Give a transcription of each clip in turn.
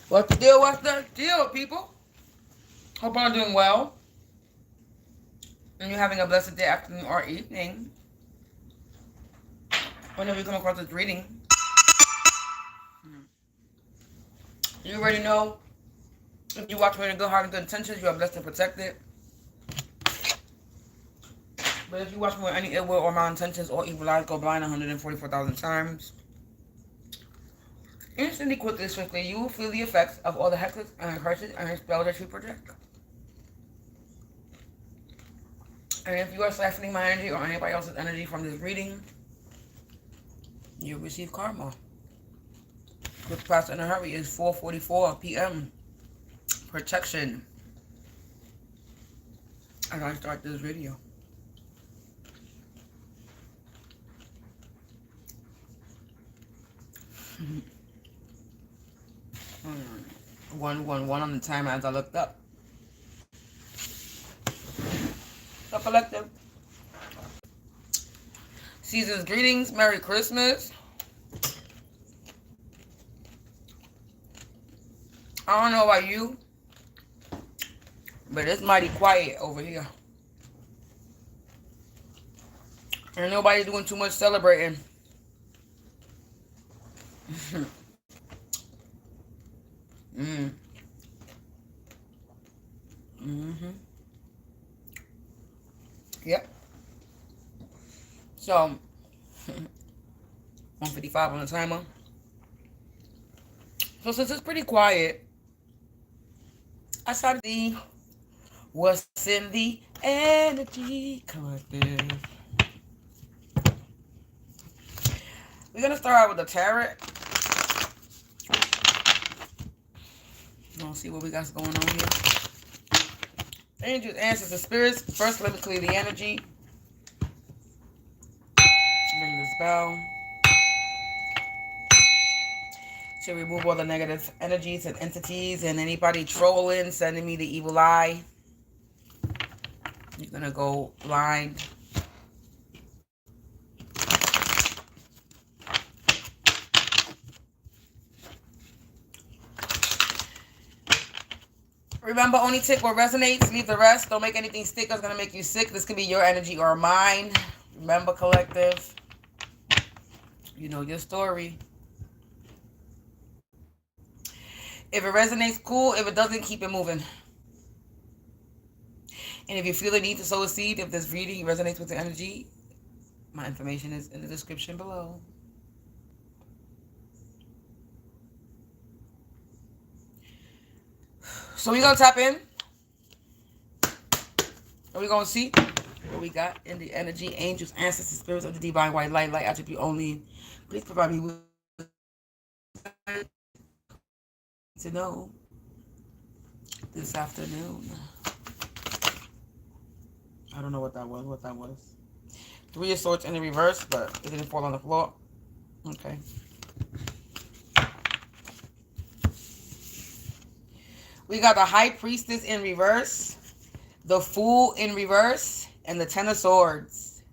What's the deal? What's the deal, people? Hope I'm doing well. And you're having a blessed day, afternoon, or evening. Whenever you come across this reading, you already know. If you watch with a good heart and good intentions, you are blessed and protected. But if you watch me with any ill will or malintentions or evil eyes, go blind 144,000 times. Instantly, quickly, swiftly, you will feel the effects of all the hexes and curses and spells that you project. And if you are siphoning my energy or anybody else's energy from this reading, you'll receive karma. Quick pass in a hurry is 4:44 p.m. Protection. As I start this video. One on the timer as I looked up. So collective. Season's greetings. Merry Christmas. I don't know about you, but it's mighty quiet over here. And nobody doing too much celebrating. Yep. So, 155 on the timer. So since it's pretty quiet, I started to see what's in the energy collective. We're going to start out with the tarot. Let's see what we got going on here. Angels, answers, and spirits. First, let me clear the energy. Ring this bell. To remove all the negative energies and entities and anybody trolling, sending me the evil eye. You're going to go blind. Remember, only take what resonates. Leave the rest. Don't make anything stick that's going to make you sick. This could be your energy or mine. Remember, collective. You know your story. If it resonates, cool. If it doesn't, keep it moving. And if you feel the need to sow a seed, if this reading resonates with the energy, my information is in the description below. So we're going to tap in. And we're going to see what we got in the energy. Angels, ancestors, spirits of the divine white light, light attribute only. Please provide me with to know this afternoon. I don't know what that was. Three of Swords in the reverse, but it didn't fall on the floor. Okay. We got the High Priestess in reverse, the Fool in reverse, and the Ten of Swords.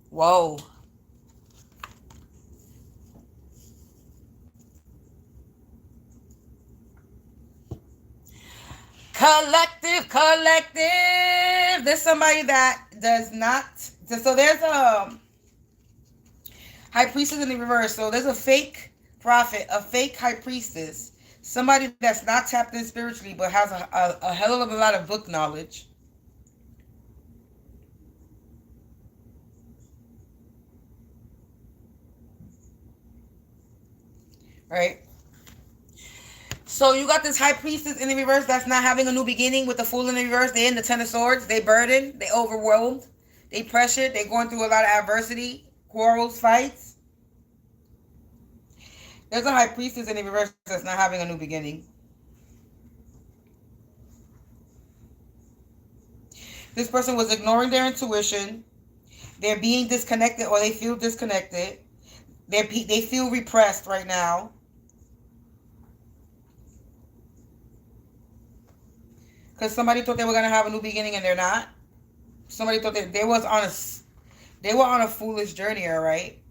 Whoa. Collective. There's somebody that does not. So there's a High Priestess in the reverse. So there's a fake prophet, a fake High Priestess. Somebody that's not tapped in spiritually but has a hell of a lot of book knowledge. Right? So you got this High Priestess in the reverse that's not having a new beginning with the Fool in the reverse. They're in the Ten of Swords. They burdened. They overwhelmed. They pressured. They're going through a lot of adversity, quarrels, fights. There's a High Priestess in the reverse that's not having a new beginning. This person was ignoring their intuition. They're being disconnected, or they feel disconnected. They feel repressed right now. Because somebody thought they were going to have a new beginning and they're not. Somebody thought they were on a foolish journey, all right?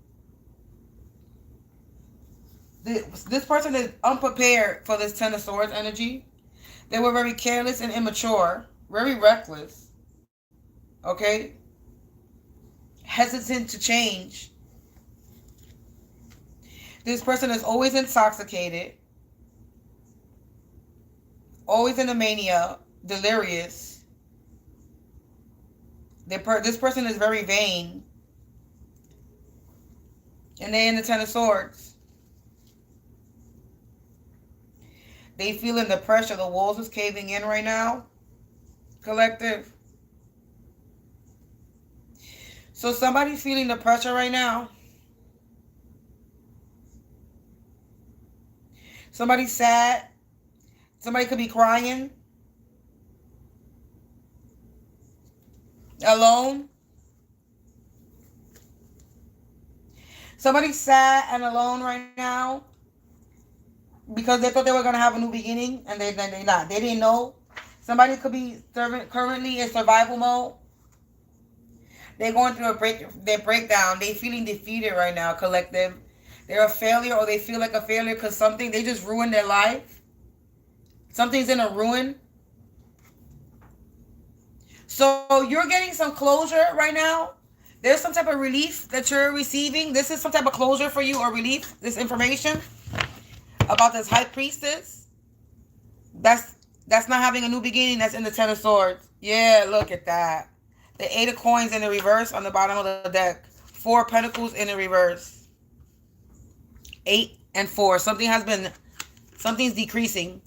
This person is unprepared for this Ten of Swords energy. They were very careless and immature, very reckless. Okay? Hesitant to change. This person is always intoxicated, always in a mania, delirious. This person is very vain. And they in the Ten of Swords. They feeling the pressure. The walls is caving in right now. Collective. So somebody's feeling the pressure right now. Somebody's sad. Somebody could be crying. Alone. Somebody's sad and alone right now because they thought they were going to have a new beginning and they're not. They didn't know. Somebody could be currently in survival mode. They're going through their breakdown. They're feeling defeated right now, collective. They're a failure or they feel like a failure because they just ruined their life. Something's in a ruin. So you're getting some closure right now. There's some type of relief that you're receiving. This is some type of closure for you or relief. This information about this High Priestess. That's not having a new beginning. That's in the Ten of Swords. Yeah, look at that. The Eight of Coins in the reverse on the bottom of the deck. Four of Pentacles in the reverse. 8 and 4. Something's decreasing.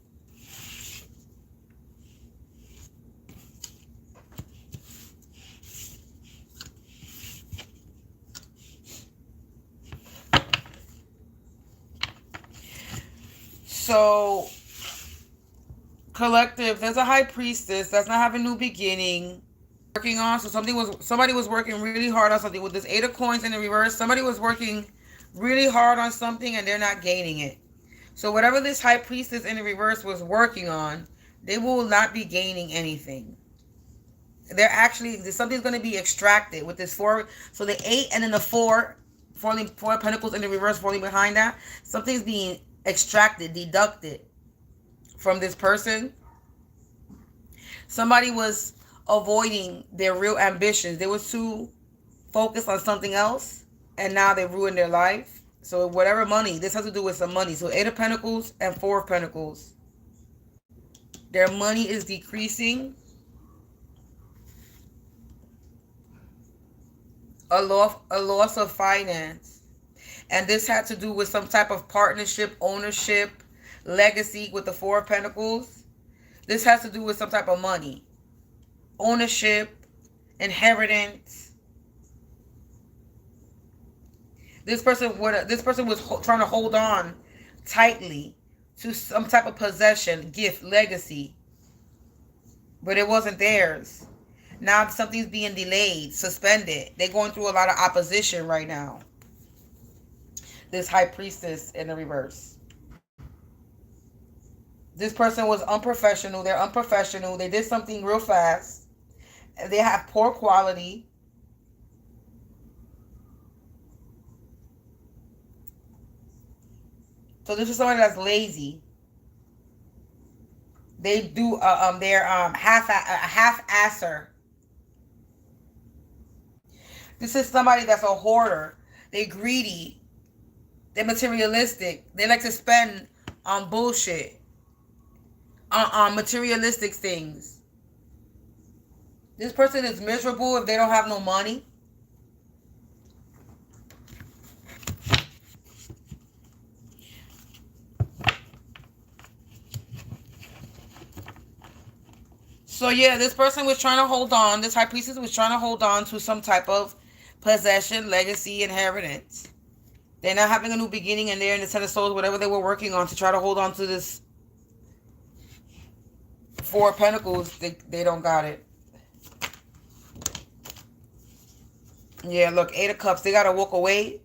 So, collective, there's a High Priestess that's not having a new beginning. Working on, so somebody was working really hard on something with this Eight of Coins in the reverse. Somebody was working really hard on something and they're not gaining it. So whatever this High Priestess in the reverse was working on, they will not be gaining anything. Something's going to be extracted with this 4. So the 8 and then the 4 Pentacles in the reverse falling behind that. Something's being extracted, deducted from this person. Somebody was avoiding their real ambitions. They were too focused on something else and now they ruined their life. So whatever money, this has to do with some money. So 8 of Pentacles and 4 of Pentacles. Their money is decreasing. A loss of finance. And this had to do with some type of partnership, ownership, legacy with the 4 of Pentacles. This has to do with some type of money. Ownership, inheritance. This person was trying to hold on tightly to some type of possession, gift, legacy. But it wasn't theirs. Now something's being delayed, suspended. They're going through a lot of opposition right now. This High Priestess in the reverse. This person was unprofessional. They're unprofessional. They did something real fast. They have poor quality. So this is somebody that's lazy. They do they're half-asser. This is somebody that's a hoarder. They're greedy. They're materialistic. They like to spend on bullshit. On materialistic things. This person is miserable if they don't have no money. So yeah, this person was trying to hold on. This High Priestess was trying to hold on to some type of possession, legacy, inheritance. They're not having a new beginning and they're in the Ten of Swords, whatever they were working on to try to hold on to this 4 of Pentacles. They don't got it. Yeah, look, 8 of Cups. They got to walk away.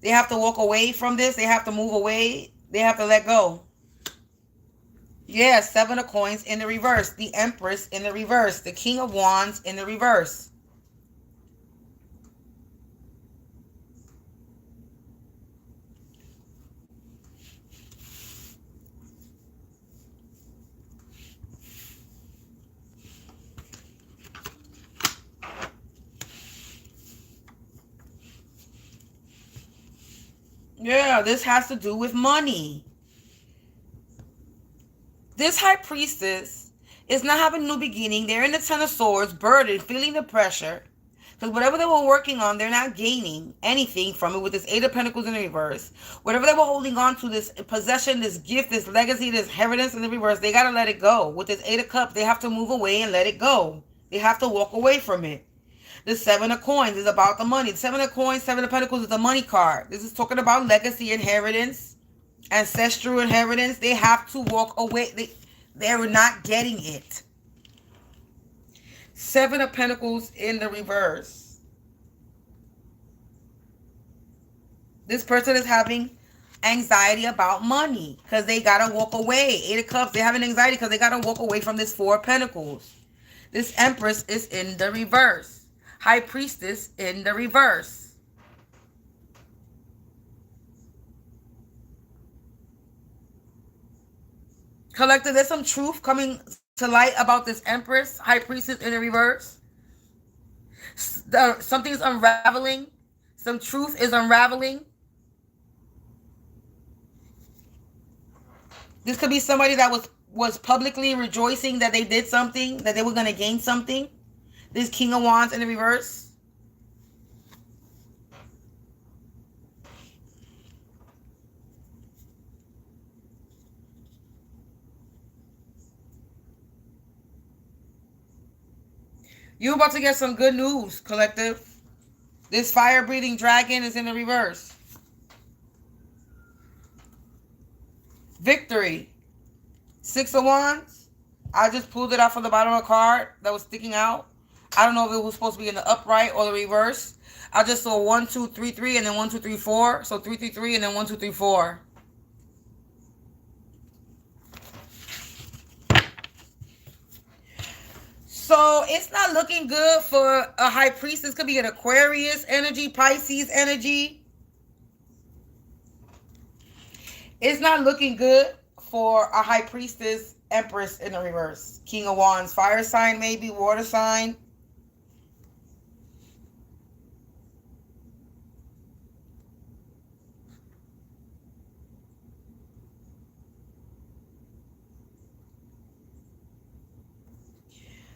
They have to walk away from this. They have to move away. They have to let go. Yeah, 7 of Coins in the reverse. The Empress in the reverse. The King of Wands in the reverse. Yeah, this has to do with money. This high priestess is not having a new beginning. They're in the Ten of Swords, burdened, feeling the pressure. Because whatever they were working on, they're not gaining anything from it with this Eight of Pentacles in the reverse. Whatever they were holding on to, this possession, this gift, this legacy, this inheritance in the reverse, they got to let it go. With this Eight of Cups, they have to move away and let it go. They have to walk away from it. The Seven of Coins is about the money. The Seven of Coins, Seven of Pentacles is the money card. This is talking about legacy, inheritance, ancestral inheritance. They have to walk away. They're not getting it. Seven of Pentacles in the reverse. This person is having anxiety about money because they got to walk away. Eight of Cups, they're having anxiety because they got to walk away from this Four of Pentacles. This Empress is in the reverse. High Priestess in the reverse. Collective, there's some truth coming to light about this Empress, High Priestess in the reverse. Something's unraveling. Some truth is unraveling. This could be somebody that was publicly rejoicing that they did something, that they were going to gain something. This King of Wands in the reverse. You're about to get some good news, collective. This fire-breathing dragon is in the reverse. Victory. Six of Wands. I just pulled it out from the bottom of the card that was sticking out. I don't know if it was supposed to be in the upright or the reverse. I just saw 1, 2, 3, 3, and then 1, 2, 3, 4. So 3, 3, 3, and then 1, 2, 3, 4. So it's not looking good for a High Priestess. Could be an Aquarius energy, Pisces energy. It's not looking good for a High Priestess, Empress in the reverse. King of Wands, fire sign maybe, water sign.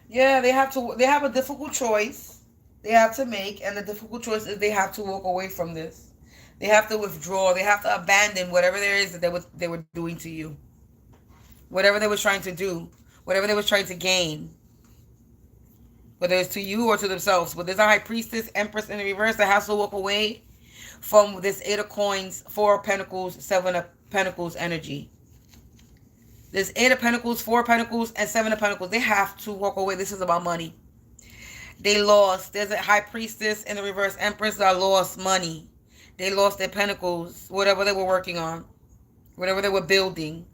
Yeah, they have a difficult choice they have to make, and the difficult choice is they have to walk away from this. They have to withdraw. They have to abandon whatever there is that they were doing to you. Whatever they were trying to do, whatever they were trying to gain, whether it's to you or to themselves. But there's a High Priestess, Empress in the reverse that has to walk away from this Eight of Coins, Four of Pentacles, Seven of Pentacles energy. There's Eight of Pentacles, Four of Pentacles, and Seven of Pentacles. They have to walk away. This is about money. They lost. There's a High Priestess in the reverse, Empress that lost money. They lost their pentacles, whatever they were working on, whatever they were building.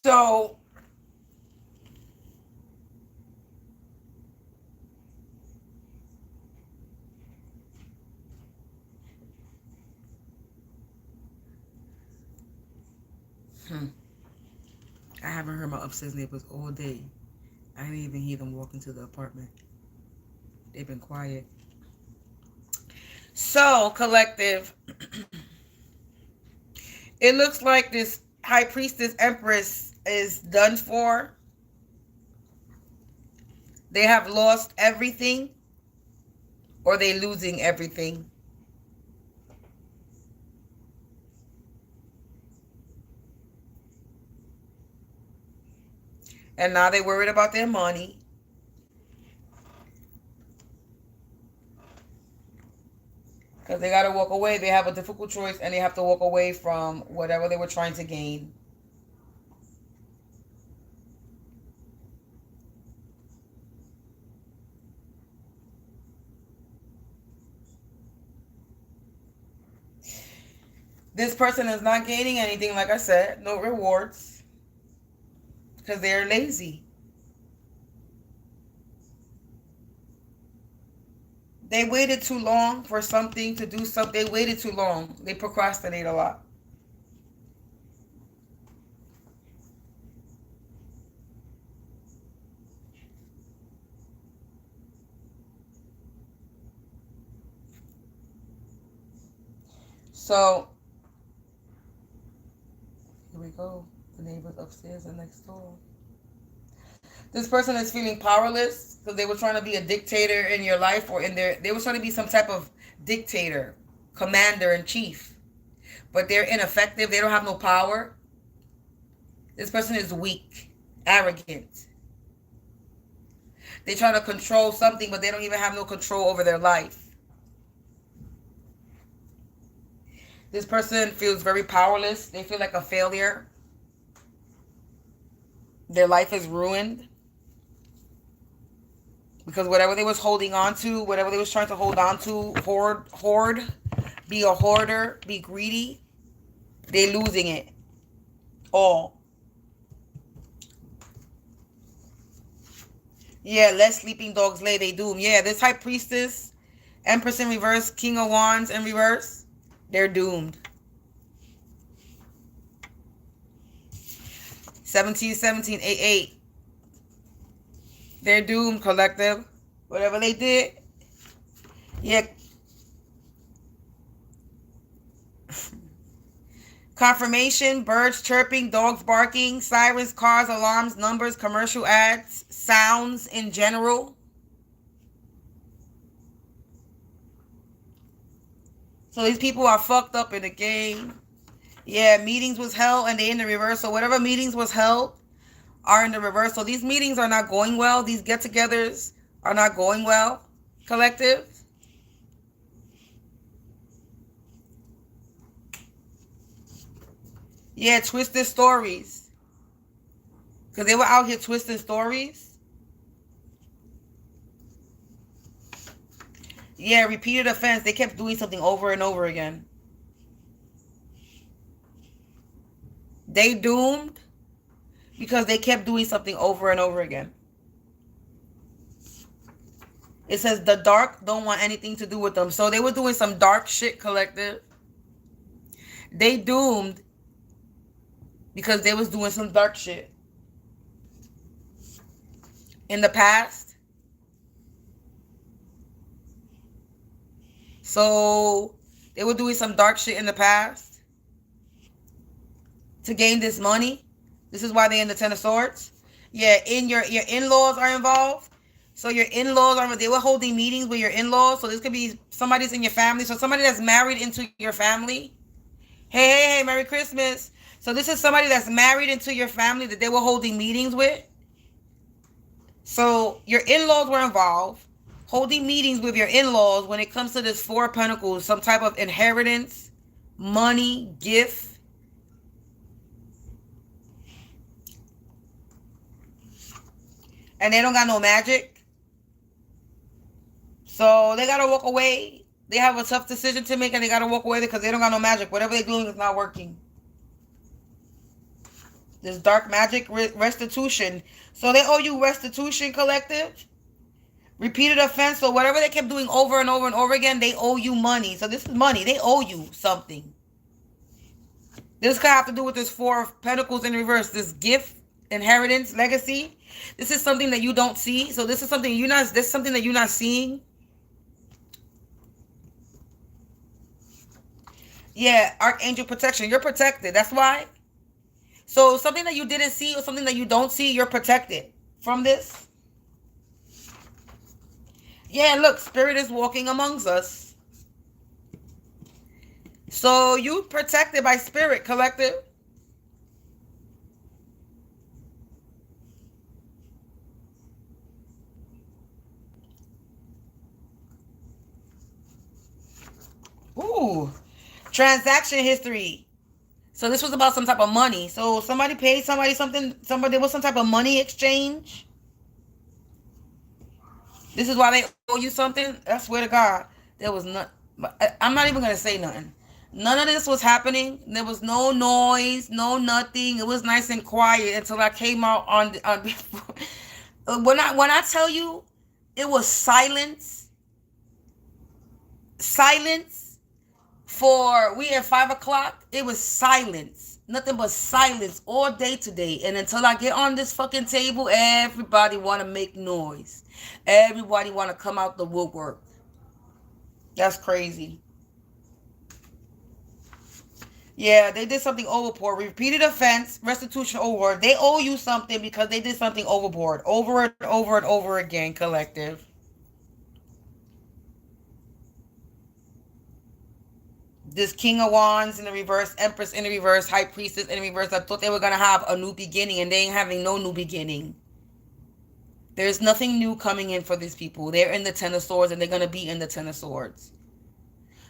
So I haven't heard my upstairs neighbors all day. I didn't even hear them walk into the apartment. They've been quiet. So, collective, it looks like this High Priestess Empress is done for. They have lost everything, or they losing everything. And now they're worried about their money. Because they got to walk away. They have a difficult choice, and they have to walk away from whatever they were trying to gain. This person is not gaining anything, like I said. No rewards. Because they're lazy. They waited too long for something to do something. They waited too long. They procrastinate a lot. So, here we go. The neighbors upstairs and next door. This person is feeling powerless because they were trying to be a dictator in your life, or they were trying to be some type of dictator, commander in chief. But they're ineffective. They don't have no power. This person is weak, arrogant. They try to control something, but they don't even have no control over their life. This person feels very powerless. They feel like a failure. Their life is ruined. Because whatever they was holding on to, whatever they was trying to hold on to, hoard, be a hoarder, be greedy, they losing it all. Yeah, let sleeping dogs lay, they doom. Yeah, this High Priestess, Empress in reverse, King of Wands in reverse, they're doomed. 17-17-8-8. They're doomed, collective. Whatever they did. Yeah. Confirmation, birds chirping, dogs barking, sirens, cars, alarms, numbers, commercial ads, sounds in general. So these people are fucked up in the game. Yeah, meetings was held and they in the reverse. So whatever meetings was held are in the reverse. So these meetings are not going well. These get-togethers are not going well. Collective. Yeah, twisted stories. Because they were out here twisting stories. Yeah, repeated offense. They kept doing something over and over again. They doomed because they kept doing something over and over again. It says the dark don't want anything to do with them. So they were doing some dark shit, collective. They doomed because they was doing some dark shit. In the past. So they were doing some dark shit in the past to gain this money. This is why they're in the Ten of Swords. Yeah, your in-laws are involved. So your in-laws are, they were holding meetings with your in-laws. So this could be somebody's in your family. So somebody that's married into your family. Hey, Merry Christmas. So this is somebody that's married into your family that they were holding meetings with. So your in-laws were involved, holding meetings with your in-laws when it comes to this Four of Pentacles, some type of inheritance, money, gift. And they don't got no magic. So they got to walk away. They have a tough decision to make and they got to walk away because they don't got no magic. Whatever they're doing is not working. This dark magic restitution. So they owe you restitution, collective. Repeated offense. So whatever they kept doing over and over and over again, they owe you money. So this is money. They owe you something. This could have to do with this Four of Pentacles in reverse. This gift, inheritance, legacy. This is something that you don't see. So this is something this is something that you're not seeing. Yeah, Archangel protection. You're protected. That's why. So something that you didn't see or something that you don't see, you're protected from this. Yeah, look, Spirit is walking amongst us. So you protected by Spirit, collective. Ooh, transaction history. So this was about some type of money. So somebody paid somebody something. There was some type of money exchange. This is why they owe you something. I swear to God, there was not. I'm not even gonna say nothing. None of this was happening. There was no noise, no nothing. It was nice and quiet until I came out on when I tell you it was silence, silence for we at 5 o'clock. It was silence, nothing but silence all day today. And until I get on this fucking table, everybody want to make noise. Everybody want to come out the woodwork. That's crazy. Yeah, they did something overboard. Repeated offense, restitution award. They owe you something because they did something overboard. Over and over and over again, collective. This King of Wands in the reverse, Empress in the reverse, High Priestess in the reverse. I thought they were going to have a new beginning, and they ain't having no new beginning. There's nothing new coming in for these people. They're in the Ten of Swords, and they're going to be in the Ten of Swords.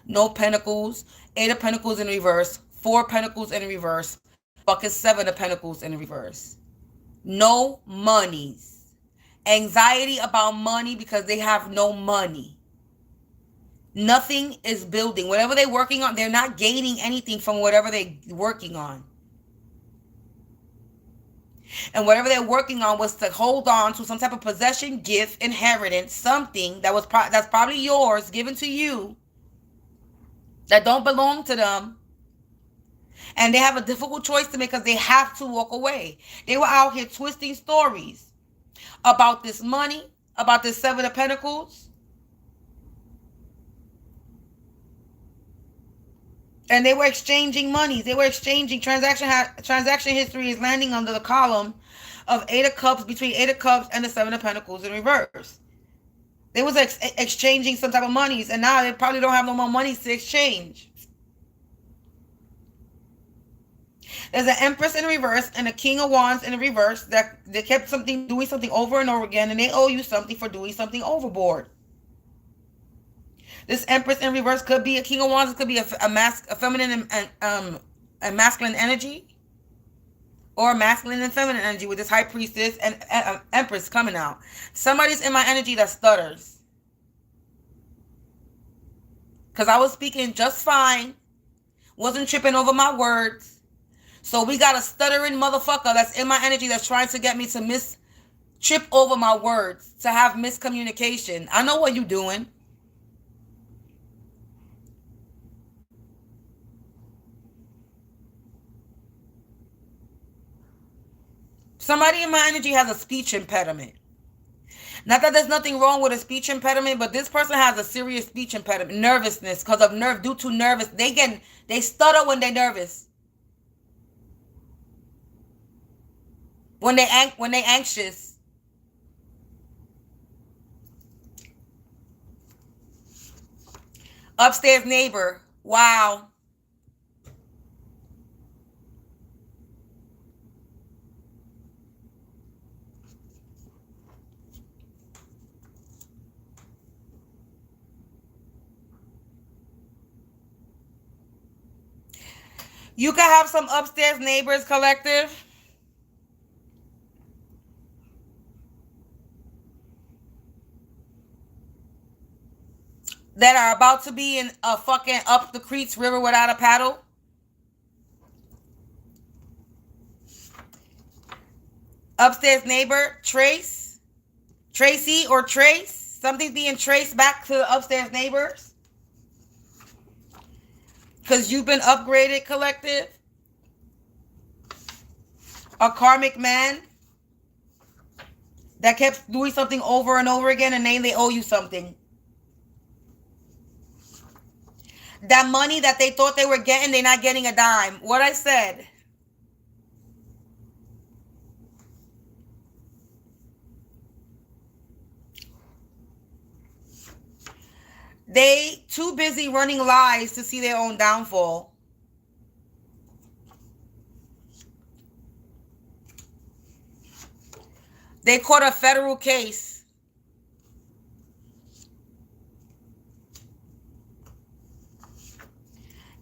No Pentacles. 8 of Pentacles in reverse. 4 Pentacles in reverse. Bucket 7 of Pentacles in reverse. No monies. Anxiety about money because they have no money. Nothing is building. Whatever they're working on, they're not gaining anything from whatever they're working on. And whatever they're working on was to hold on to some type of possession, gift, inheritance, something that was that's probably yours, given to you, that don't belong to them. And they have a difficult choice to make because they have to walk away. They were out here twisting stories about this money, about this 7 of Pentacles. And they were exchanging monies. They were exchanging transaction history is landing under the column of 8 of Cups, between 8 of Cups and the 7 of Pentacles in reverse. They was exchanging some type of monies, and now they probably don't have no more monies to exchange. There's an Empress in reverse and a King of Wands in reverse that they kept doing something over and over again, and they owe you something for doing something overboard. This Empress in reverse could be a King of Wands. It could be a feminine and a masculine energy, or a masculine and feminine energy with this High Priestess and Empress coming out. Somebody's in my energy that stutters. Because I was speaking just fine. Wasn't tripping over my words. So we got a stuttering motherfucker that's in my energy that's trying to get me to trip over my words, to have miscommunication. I know what you're doing. Somebody in my energy has a speech impediment. Not that there's nothing wrong with a speech impediment, but this person has a serious speech impediment. Nervousness, because of due to nervous. They stutter when they're nervous. When they anxious. Upstairs neighbor. Wow. You can have some upstairs neighbors, collective, that are about to be in a fucking up the creeks river without a paddle. Upstairs neighbor, Tracy or Trace. Something's being traced back to the upstairs neighbors. Because you've been upgraded, collective. A karmic man that kept doing something over and over again, and then they owe you something. That money that they thought they were getting, they're not getting a dime. What I said. They too busy running lies to see their own downfall. They caught a federal case.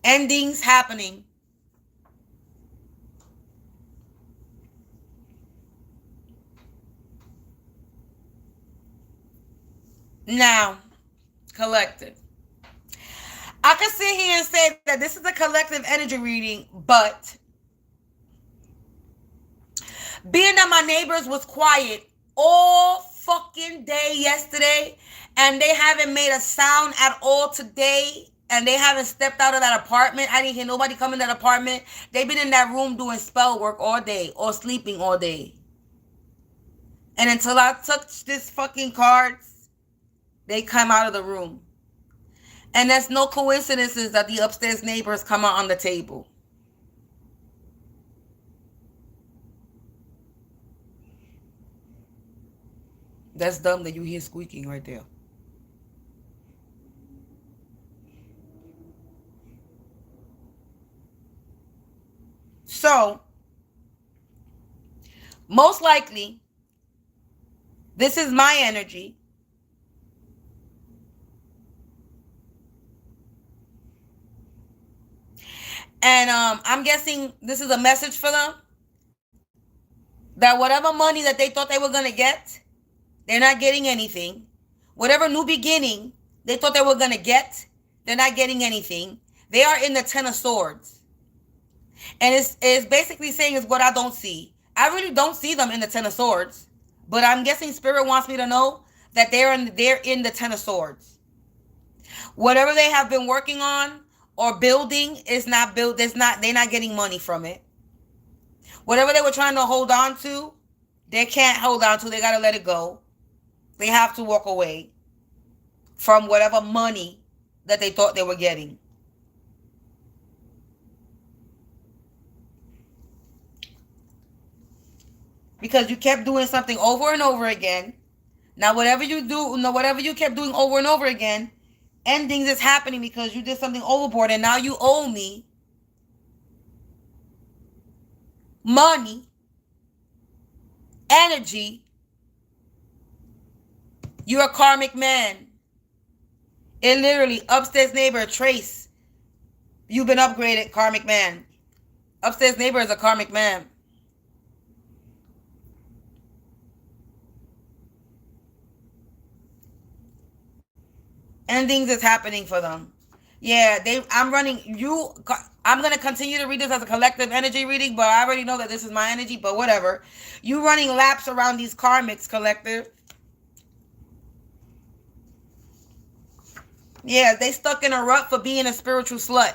Endings happening. Now, collective. I can sit here and say that this is a collective energy reading, but being that my neighbors was quiet all fucking day yesterday, and they haven't made a sound at all today, and they haven't stepped out of that apartment. I didn't hear nobody come in that apartment. They've been in that room doing spell work all day or sleeping all day. And until I touch this fucking cards, they come out of the room. And that's no coincidences that the upstairs neighbors come out on the table. That's dumb that you hear squeaking right there. So, most likely, this is my energy. And I'm guessing this is a message for them. That whatever money that they thought they were going to get, they're not getting anything. Whatever new beginning they thought they were going to get, they're not getting anything. They are in the Ten of Swords. And it's basically saying is what I don't see. I really don't see them in the Ten of Swords. But I'm guessing Spirit wants me to know that they're in the Ten of Swords. Whatever they have been working on or building is not built. They're not getting money from it. Whatever they were trying to hold on to, they can't hold on to. They got to let it go. They have to walk away from whatever money that they thought they were getting. Because you kept doing something over and over again. Now, whatever you kept doing over and over again, endings is happening because you did something overboard and now you owe me money, energy. You're a karmic man. It literally, upstairs neighbor, trace. You've been upgraded, karmic man. Upstairs neighbor is a karmic man. Endings is happening for them. Yeah, I'm going to continue to read this as a collective energy reading, but I already know that this is my energy, but whatever. You running laps around these karmics, collective. Yeah, they stuck in a rut for being a spiritual slut.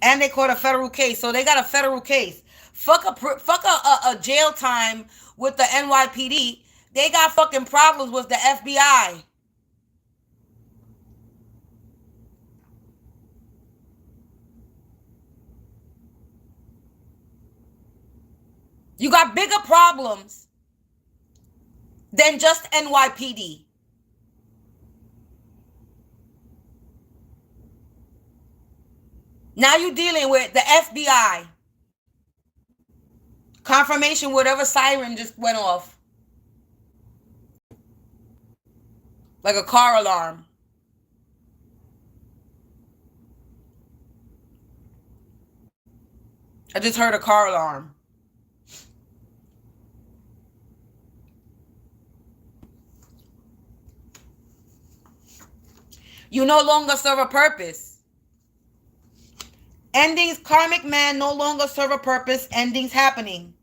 And they caught a federal case. So they got a federal case. Fuck a jail time with the NYPD. They got fucking problems with the FBI. You got bigger problems than just NYPD. Now you're dealing with the FBI. Confirmation, whatever siren just went off. Like a car alarm. I just heard a car alarm. You no longer serve a purpose. Endings, karmic man no longer serve a purpose. Endings happening.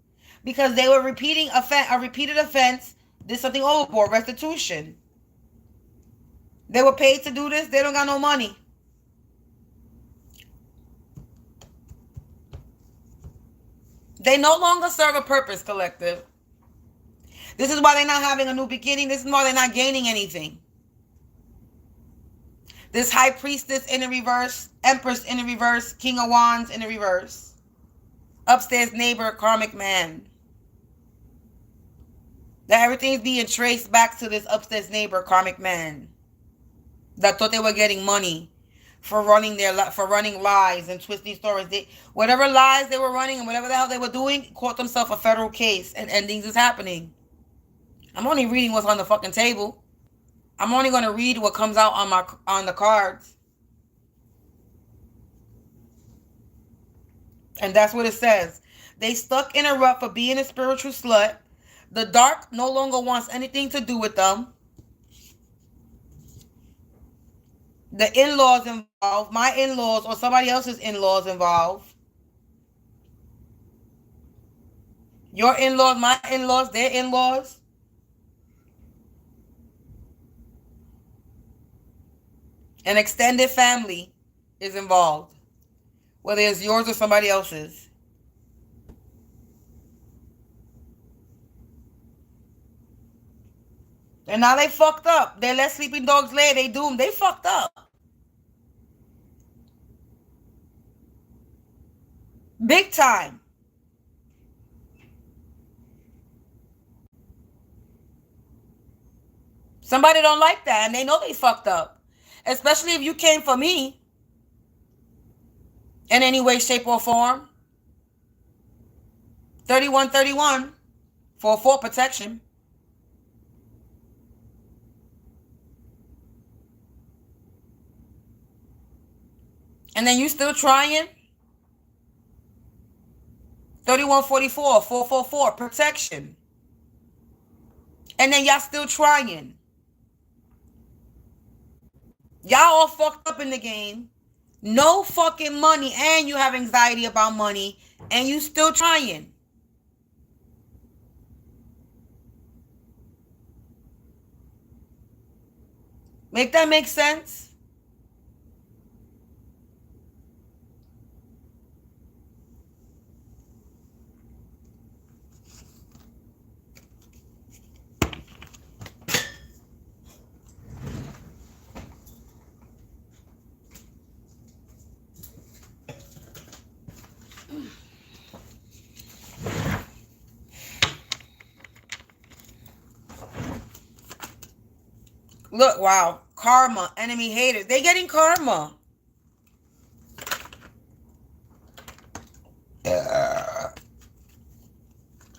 Because they were repeating a repeated offense. Did something overboard. Restitution. They were paid to do this. They don't got no money. They no longer serve a purpose, collective. This is why they're not having a new beginning. This is why they're not gaining anything. This High Priestess in the reverse, Empress in the reverse, King of Wands in the reverse. Upstairs neighbor, karmic man. That everything's being traced back to this upstairs neighbor, karmic man. That thought they were getting money for running lies and twisting stories. Whatever lies they were running and whatever the hell they were doing, caught themselves a federal case and endings is happening. I'm only reading what's on the fucking table. I'm only going to read what comes out on the cards. And that's what it says. They stuck in a rut for being a spiritual slut. The dark no longer wants anything to do with them. The in-laws involved, my in-laws or somebody else's in-laws involved. Your in-laws, my in-laws, their in-laws. An extended family is involved, whether it's yours or somebody else's. And now they fucked up. They let sleeping dogs lay. They doomed. They fucked up. Big time. Somebody don't like that, and they know they fucked up. Especially if you came for me in any way, shape, or form. 3131 for protection. And then you still trying? 3144 444 protection. And then y'all still trying. Y'all all fucked up in the game. No fucking money, and you have anxiety about money, and you still trying. Make that make sense? Look, wow. Karma, enemy, haters. They getting karma.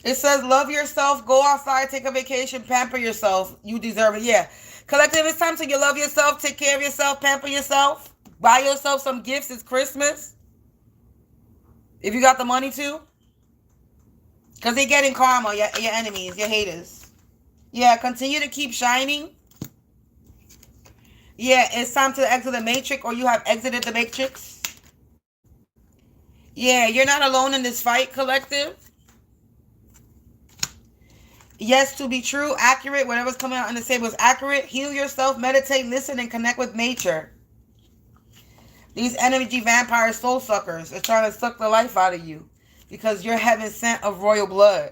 It says, love yourself, go outside, take a vacation, pamper yourself. You deserve it. Yeah. Collective, it's time to you love yourself, take care of yourself, pamper yourself. Buy yourself some gifts. It's Christmas. If you got the money to. Because they getting karma, your enemies, your haters. Yeah, continue to keep shining. Yeah, it's time to exit the matrix, or you have exited the matrix. Yeah, you're not alone in this fight, collective. Yes, to be true, accurate, whatever's coming out in the table is accurate. Heal yourself, meditate, listen, and connect with nature. These energy vampire soul suckers are trying to suck the life out of you because you're heaven sent of royal blood.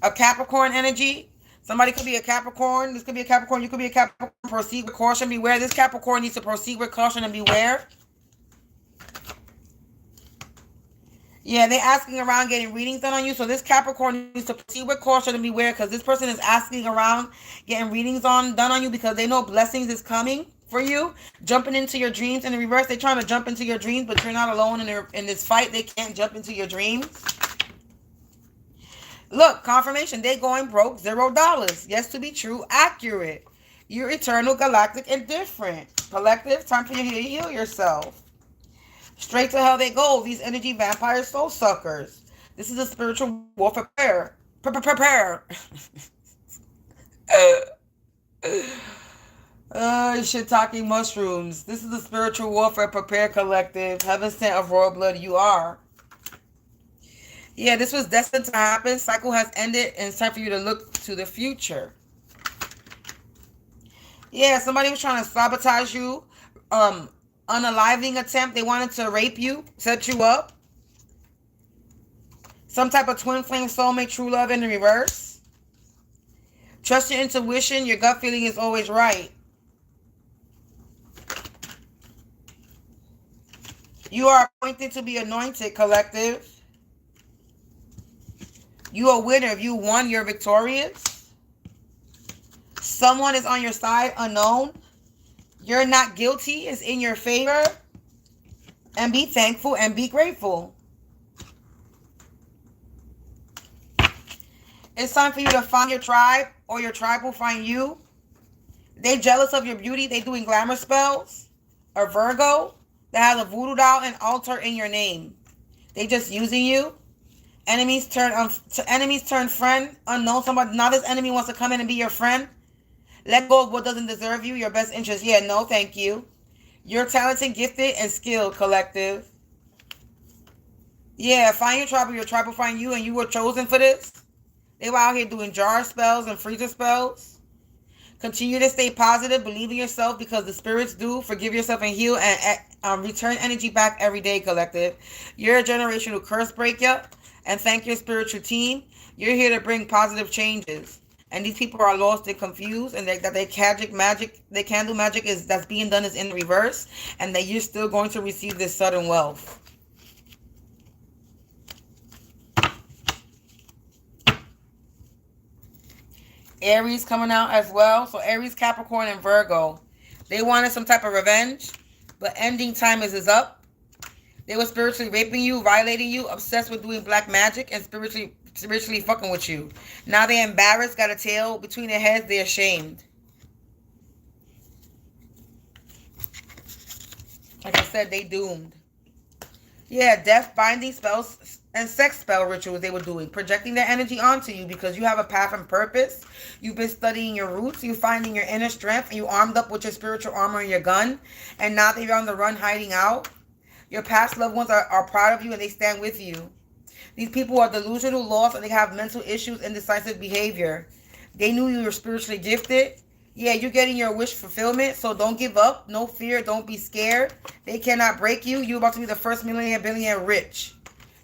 A Capricorn energy. Somebody could be a Capricorn. This could be a Capricorn. You could be a Capricorn. Proceed with caution. Beware. This Capricorn needs to proceed with caution and beware. Yeah, they're asking around getting readings done on you. So this Capricorn needs to proceed with caution and beware, because this person is asking around getting readings done on you because they know blessings is coming for you. Jumping into your dreams in the reverse. They're trying to jump into your dreams, but you're not alone in this fight. They can't jump into your dreams. Look, confirmation. They going broke. $0. Yes, to be true. Accurate. You're eternal, galactic, and different. Collective, time for you to heal yourself. Straight to hell they go. These energy vampire soul suckers. This is a spiritual warfare prayer. Prepare. Shiitake mushrooms. This is a spiritual warfare prepare, collective. Heaven sent of royal blood you are. Yeah, this was destined to happen. Cycle has ended, and it's time for you to look to the future. Yeah, somebody was trying to sabotage you. Unaliving attempt. They wanted to rape you, set you up. Some type of twin flame, soulmate, true love in the reverse. Trust your intuition. Your gut feeling is always right. You are appointed to be anointed, collective. You are a winner. If you won, you're victorious. Someone is on your side, unknown. You're not guilty. It's in your favor. And be thankful and be grateful. It's time for you to find your tribe, or your tribe will find you. They jealous of your beauty. They doing glamour spells. A Virgo that has a voodoo doll and altar in your name. They just using you. Enemies turn friend. Unknown somebody. Now this enemy wants to come in and be your friend. Let go of what doesn't deserve you. Your best interest. Yeah, no, thank you. You're talented, gifted, and skilled, collective. Yeah, find your tribe. Your tribe will find you, and you were chosen for this. They were out here doing jar spells and freezer spells. Continue to stay positive. Believe in yourself because the spirits do. Forgive yourself and heal and return energy back every day, collective. You're a generational curse breaker and thank your spiritual team. You're here to bring positive changes. And these people are lost and confused and that they can't do magic is that's being done is in reverse and that you're still going to receive this sudden wealth. Aries coming out as well. So Aries, Capricorn, and Virgo. They wanted some type of revenge, but ending time is up. They were spiritually raping you, violating you, obsessed with doing black magic, and spiritually fucking with you. Now they're embarrassed, got a tail between their heads, they're ashamed. Like I said, they doomed. Yeah, death, binding spells, and sex spell rituals they were doing, projecting their energy onto you because you have a path and purpose. You've been studying your roots, you're finding your inner strength, and you armed up with your spiritual armor and your gun, and now they're on the run hiding out. Your past loved ones are proud of you and they stand with you. These people are delusional, lost, and they have mental issues, indecisive behavior. They knew you were spiritually gifted. Yeah, you're getting your wish fulfillment, so don't give up. No fear. Don't be scared. They cannot break you. You're about to be the first millionaire, billionaire, rich.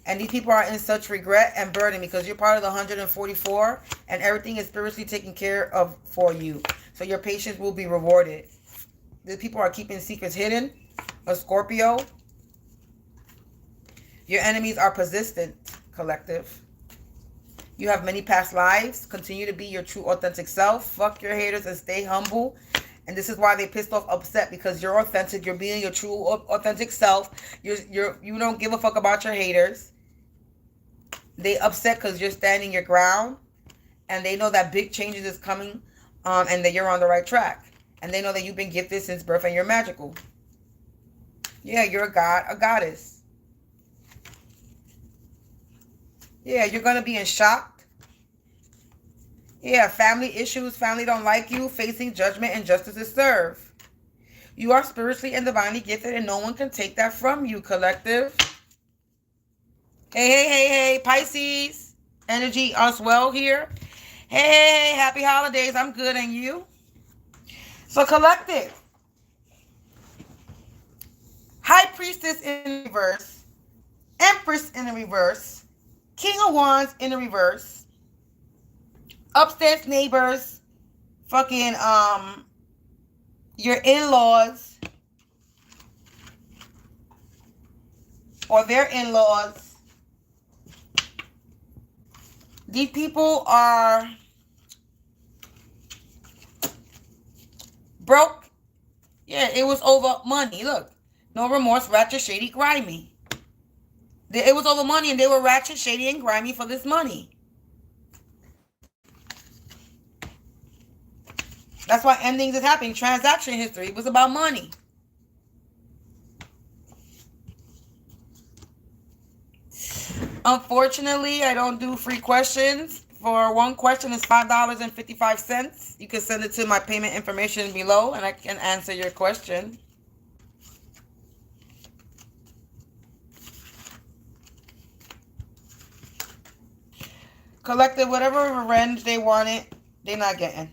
And these people are in such regret and burden because you're part of the 144 and everything is spiritually taken care of for you. So your patience will be rewarded. These people are keeping secrets hidden. A Scorpio. Your enemies are persistent, collective. You have many past lives. Continue to be your true authentic self. Fuck your haters and stay humble. And this is why they pissed off, upset, because you're authentic. You're being your true authentic self. You don't give a fuck about your haters. They upset because you're standing your ground. And they know that big changes is coming and that you're on the right track. And they know that you've been gifted since birth and you're magical. Yeah, you're a god, a goddess. Yeah, you're going to be in shock. Yeah, family issues, family don't like you, facing judgment and justice is served. You are spiritually and divinely gifted and no one can take that from you, collective. Hey, Pisces. Energy us well here. Hey, happy holidays. I'm good, and you? So, collective. High Priestess in reverse. Empress in the reverse. King of Wands in the reverse. Upstairs neighbors. Fucking, your in-laws. Or their in-laws. These people are broke. Yeah, it was over money. Look. No remorse, ratchet, shady, grimy. It was over money and they were ratchet, shady, and grimy for this money. That's why endings is happening. Transaction history was about money. Unfortunately, I don't do free questions. For one question, it's $5.55. You can send it to my payment information below and I can answer your question. Collective, whatever revenge they wanted, they're not getting.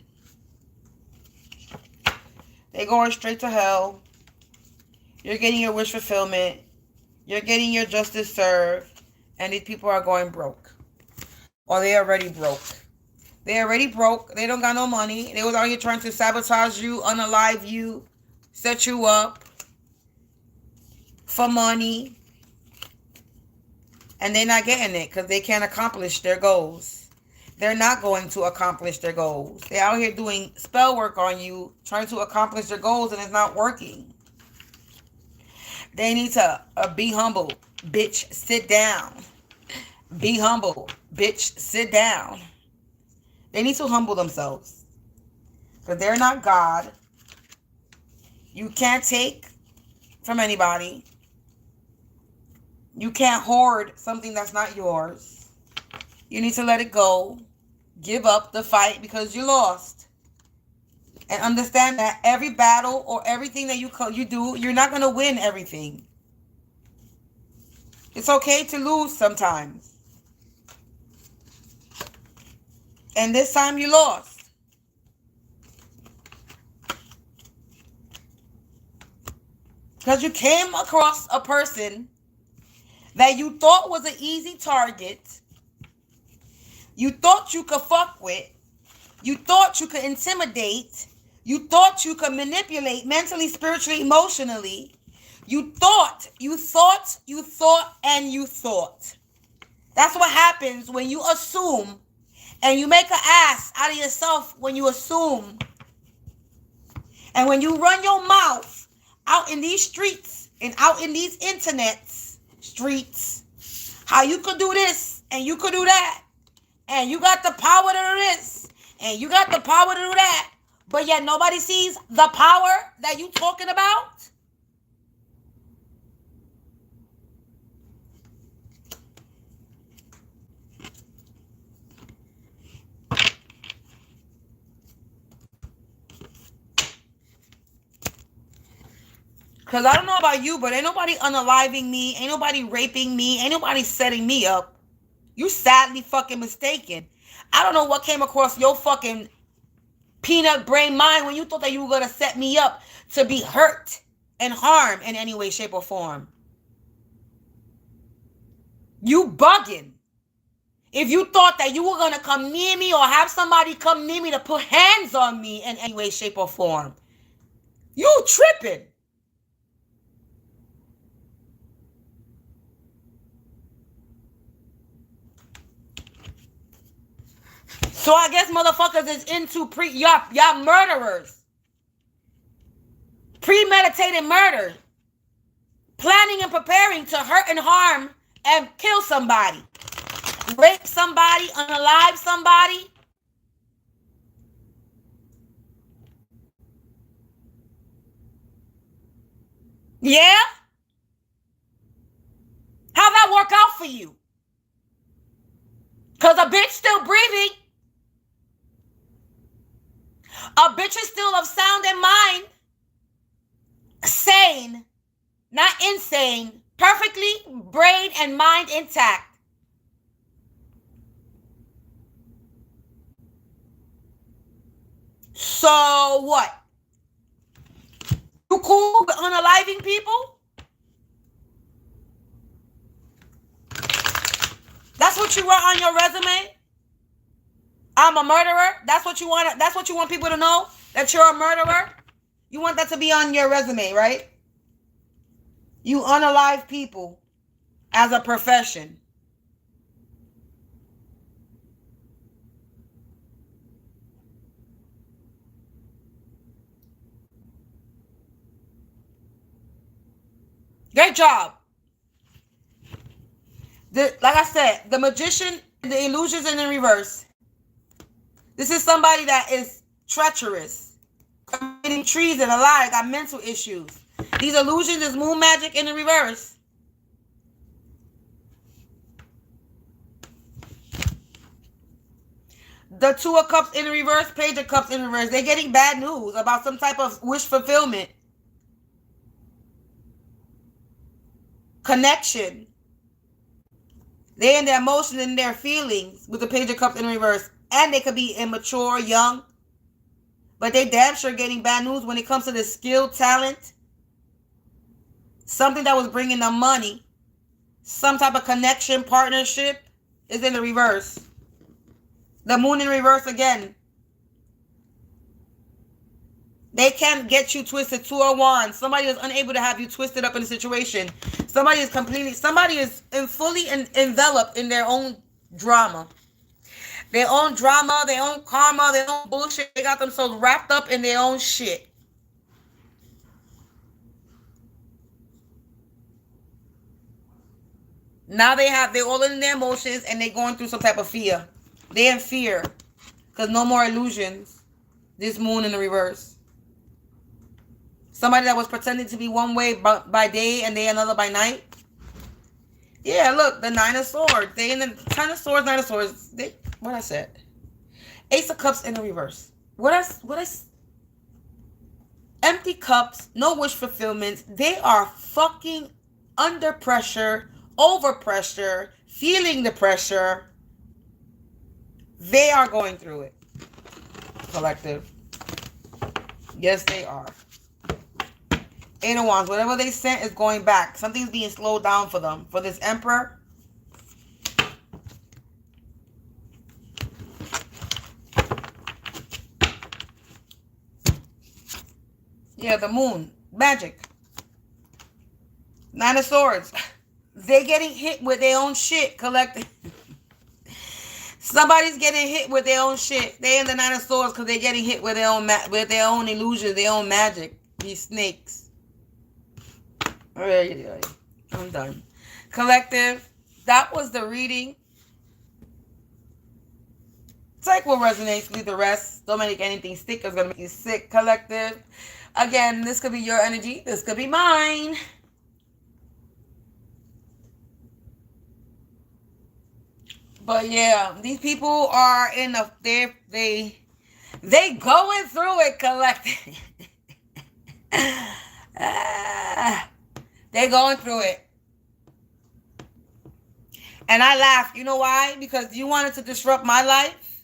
They going straight to hell. You're getting your wish fulfillment. You're getting your justice served. And these people are going broke. Or they already broke. They already broke. They don't got no money. They was out here trying to sabotage you, unalive you, set you up for money. And they're not getting it because they can't accomplish their goals. They're not going to accomplish their goals. They're out here doing spell work on you, trying to accomplish their goals, and it's not working. They need to be humble. Bitch, sit down. Be humble. Bitch, sit down. They need to humble themselves. Because they're not God. You can't take from anybody. You can't hoard something that's not yours. You need to let it go. Give up the fight because you lost. And understand that every battle or everything that you do, you're not going to win everything. It's okay to lose sometimes. And this time you lost. Because you came across a person that you thought was an easy target. You thought you could fuck with. You thought you could intimidate. You thought you could manipulate mentally, spiritually, emotionally. You thought, and you thought. That's what happens when you assume and you make an ass out of yourself when you assume. And when you run your mouth out in these streets and out in these internet streets, how you could do this and you could do that. And you got the power to do this and you got the power to do that. But yet nobody sees the power that you talking about. Because I don't know about you, but ain't nobody unaliving me. Ain't nobody raping me. Ain't nobody setting me up. You sadly fucking mistaken. I don't know what came across your fucking peanut brain mind when you thought that you were going to set me up to be hurt and harmed in any way, shape, or form. You bugging. If you thought that you were going to come near me or have somebody come near me to put hands on me in any way, shape, or form, you tripping. So I guess motherfuckers is into y'all murderers. Premeditated murder. Planning and preparing to hurt and harm and kill somebody. Rape somebody, unalive somebody. Yeah? How'd that work out for you? Because a bitch still breathing. A bitch is still of sound and mind. Sane. Not insane. Perfectly brain and mind intact. So what? You cool with unaliving people? That's what you wrote on your resume? I'm a murderer? That's what you want people to know? That you're a murderer? You want that to be on your resume, right? You unalive people as a profession. Great job. Like I said, the magician, the illusions in the reverse. This is somebody that is treacherous, committing treason, a lie, got mental issues. These illusions is moon magic in the reverse. The Two of Cups in the reverse, Page of Cups in the reverse. They're getting bad news about some type of wish fulfillment. Connection. They're in their emotions and their feelings with the Page of Cups in reverse. And they could be immature, young. But they damn sure getting bad news when it comes to the skill, talent. Something that was bringing them money. Some type of connection, partnership is in the reverse. The moon in reverse again. They can't get you twisted. Two of Wands. Somebody is unable to have you twisted up in a situation. Somebody is fully enveloped in their own drama. Their own drama, their own karma, their own bullshit. They got themselves wrapped up in their own shit. Now they're all in their emotions and they're going through some type of fear. They're in fear. Because no more illusions. This moon in the reverse. Somebody that was pretending to be one way by day and they another by night. Yeah, look, the Nine of Swords. They in the Ten of Swords, Nine of Swords. They, what I said? Ace of Cups in the reverse. What I empty cups, no wish fulfillment. They are fucking under pressure, over pressure, feeling the pressure. They are going through it. Collective. Yes, they are. Eight of Wands. Whatever they sent is going back. Something's being slowed down for them. For this Emperor. Yeah, the Moon. Magic. Nine of Swords. They're getting hit with their own shit, collective. Somebody's getting hit with their own shit. They in the Nine of Swords because they're getting hit with their own illusions, their own magic. These snakes. Alright, I'm done. Collective, that was the reading. Take what resonates, leave the rest. Don't make anything stick. It's gonna make you sick. Collective. Again, this could be your energy. This could be mine. But yeah, these people are in a they going through it, collective. They're going through it. And I laughed. You know why? Because you wanted to disrupt my life.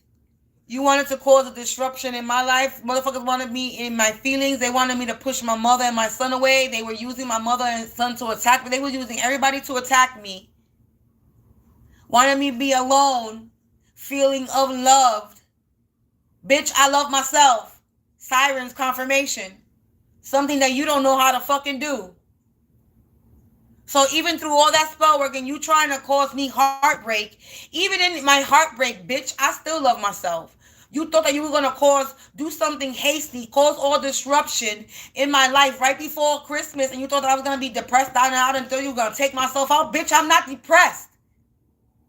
You wanted to cause a disruption in my life. Motherfuckers wanted me in my feelings. They wanted me to push my mother and my son away. They were using my mother and son to attack me. They were using everybody to attack me. Wanted me to be alone, feeling unloved. Bitch, I love myself. Sirens confirmation. Something that you don't know how to fucking do. So even through all that spell work and you trying to cause me heartbreak, even in my heartbreak, bitch, I still love myself. You thought that you were going to do something hasty, cause all disruption in my life right before Christmas, and you thought that I was going to be depressed down and out until you were going to take myself out. Bitch, I'm not depressed.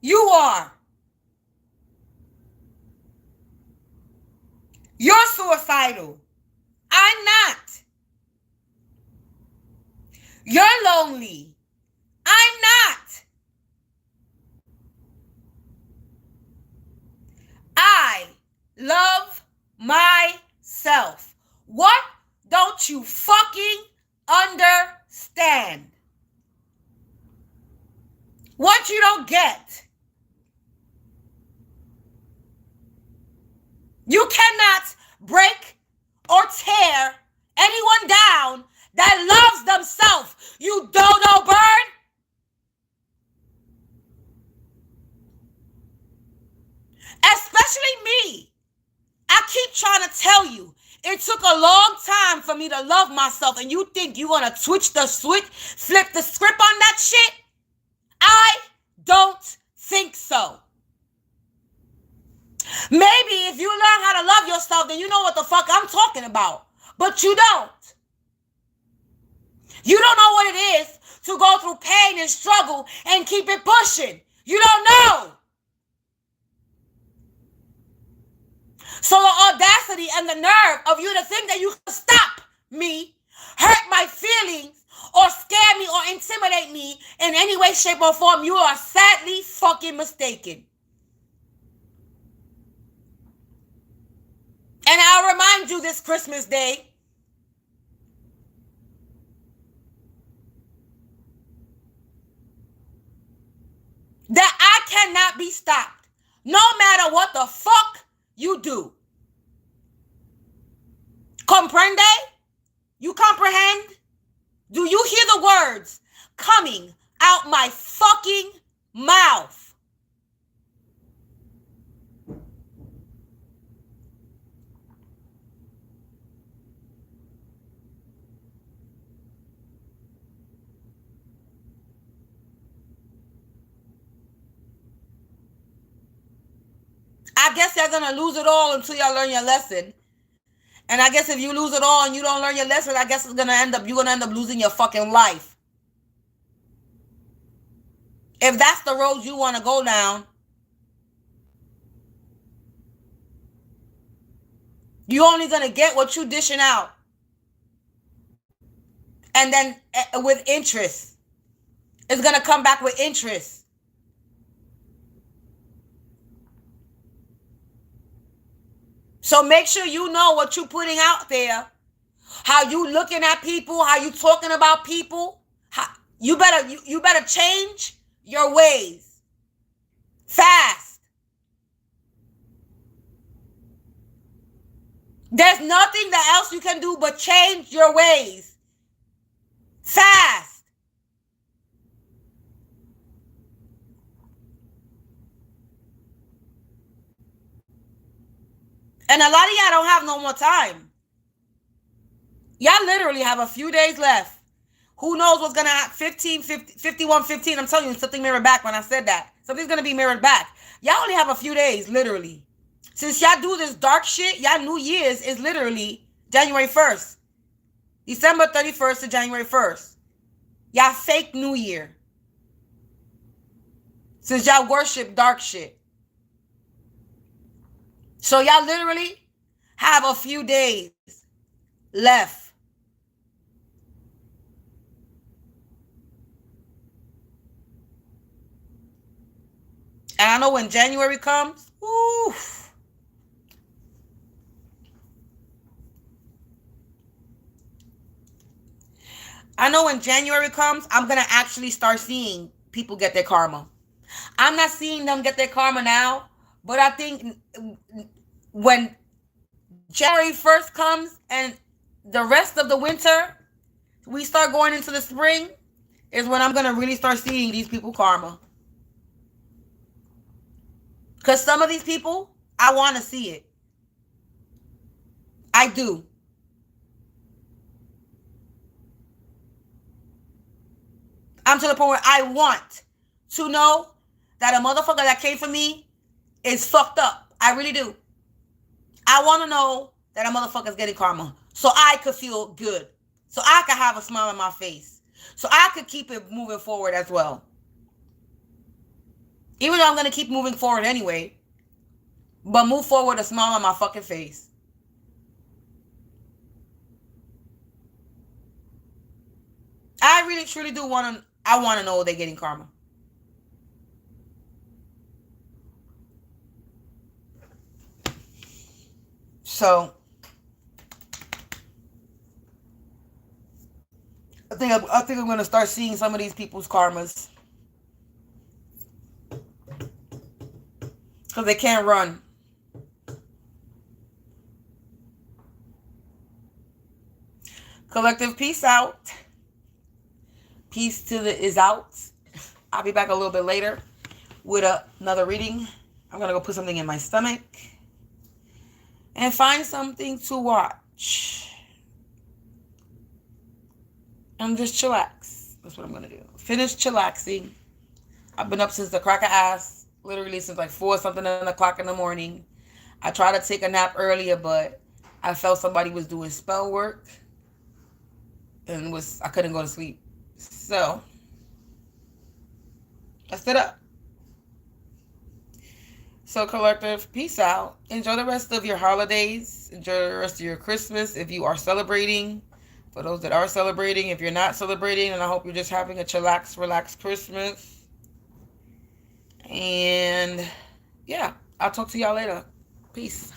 You are. You're suicidal. I'm not. You're lonely. I'm not. I love myself. What don't you fucking understand? What you don't get? You cannot break or tear anyone down that loves themselves. You dodo bird. Especially me. I keep trying to tell you, it took a long time for me to love myself, and you think you're going to flip the script on that shit? I don't think so. Maybe if you learn how to love yourself, then you know what the fuck I'm talking about. But you don't. You don't know what it is to go through pain and struggle and keep it pushing. You don't know. So the audacity and the nerve of you to think that you can stop me, hurt my feelings, or scare me or intimidate me in any way, shape, or form, you are sadly fucking mistaken. And I'll remind you this Christmas Day, that I cannot be stopped, no matter what the fuck you do. Comprende? You comprehend? Do you hear the words coming out my fucking mouth? I guess you're going to lose it all until y'all learn your lesson. And I guess if you lose it all and you don't learn your lesson, I guess you're going to end up losing your fucking life. If that's the road you want to go down, you're only going to get what you dishing out. And then with interest. is going to come back with interest. So make sure you know what you're putting out there, how you looking at people, how you talking about people. You better change your ways fast. There's nothing else you can do but change your ways fast. And a lot of y'all don't have no more time. Y'all literally have a few days left. Who knows what's going to happen? 51:15. I'm telling you, something mirrored back when I said that. Something's going to be mirrored back. Y'all only have a few days, literally. Since y'all do this dark shit, y'all New Year's is literally January 1st. December 31st to January 1st. Y'all fake New Year. Since y'all worship dark shit. So y'all literally have a few days left. And I know when January comes, oof. I know when January comes, I'm going to actually start seeing people get their karma. I'm not seeing them get their karma now, but I think when January 1st comes and the rest of the winter, we start going into the spring, is when I'm going to really start seeing these people karma. Because some of these people, I want to see it. I do. I'm to the point where I want to know that a motherfucker that came for me is fucked up. I really do. I want to know that a motherfucker's getting karma. So I could feel good. So I could have a smile on my face. So I could keep it moving forward as well. Even though I'm going to keep moving forward anyway. But move forward with a smile on my fucking face. I really truly do want to. I want to know they're getting karma. So I think I'm going to start seeing some of these people's karmas. Because they can't run. Collective, peace out. Peace to the is out. I'll be back a little bit later with another reading. I'm going to go put something in my stomach. And find something to watch. And just chillax. That's what I'm going to do. Finish chillaxing. I've been up since the crack of ass. Literally since like 4-something o'clock in the morning. I tried to take a nap earlier, but I felt somebody was doing spell work. And I couldn't go to sleep. So, I stood up. So, collective, peace out. Enjoy the rest of your holidays. Enjoy the rest of your Christmas if you are celebrating. For those that are celebrating, if you're not celebrating, and I hope you're just having a chillax, relaxed Christmas. And, yeah, I'll talk to y'all later. Peace.